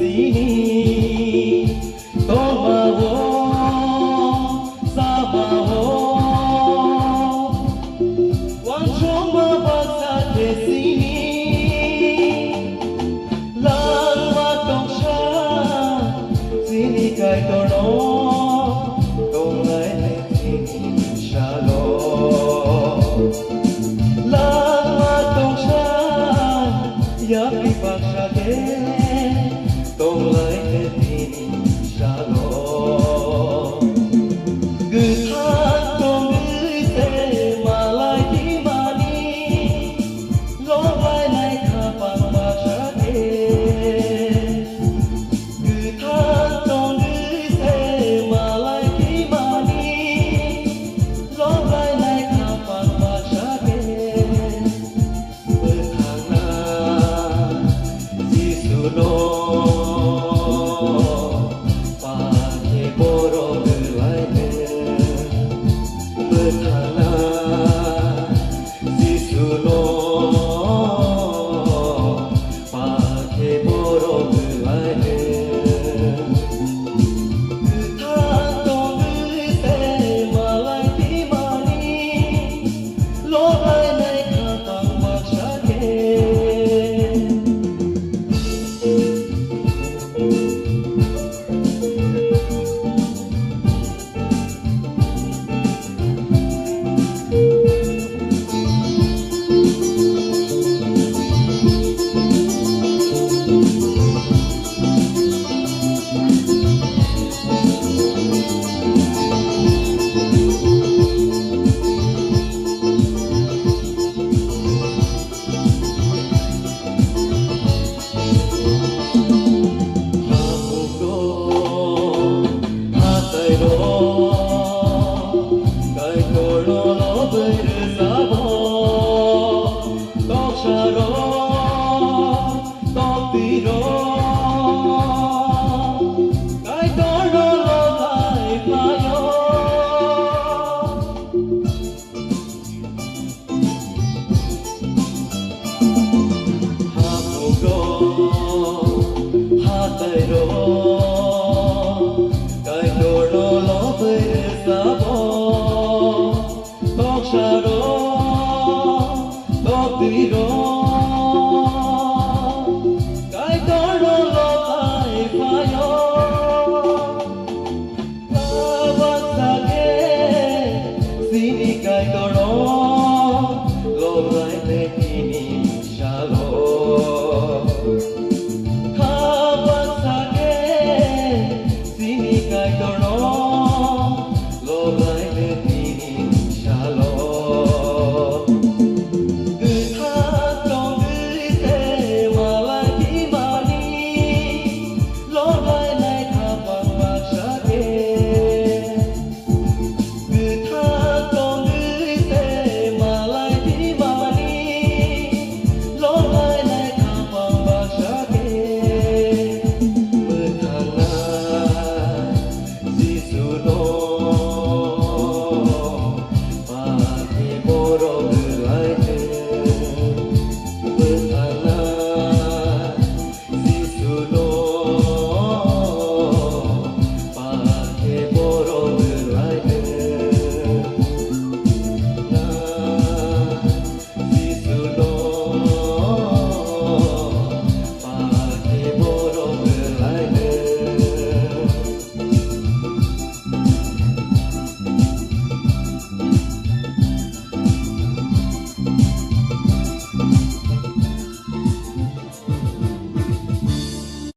sini tomawo samawo wan choma basa ke sini lang ma tong sha sini kai toro tong lai ne sini sha lo lang ma tong sha ya pi pa sha ke tong lai ne sini sha lo good heart tong ư se ma lai ki ma ni lo lai lai kha pa ma sha ke good heart tong ư se ma lai ki ma ni lo lai lai kha pa ma sha ke bơ thang na Giêsu lo pa ke boro bơ lai ne bơ thang na Giêsu lo pa ke boro bơ lai ne good heart tong ư se ma lai ki ma ni lo lai lai kha pa ma sha ke Hãy subscribe cho kênh Ghiền Mì Gõ để không bỏ lỡ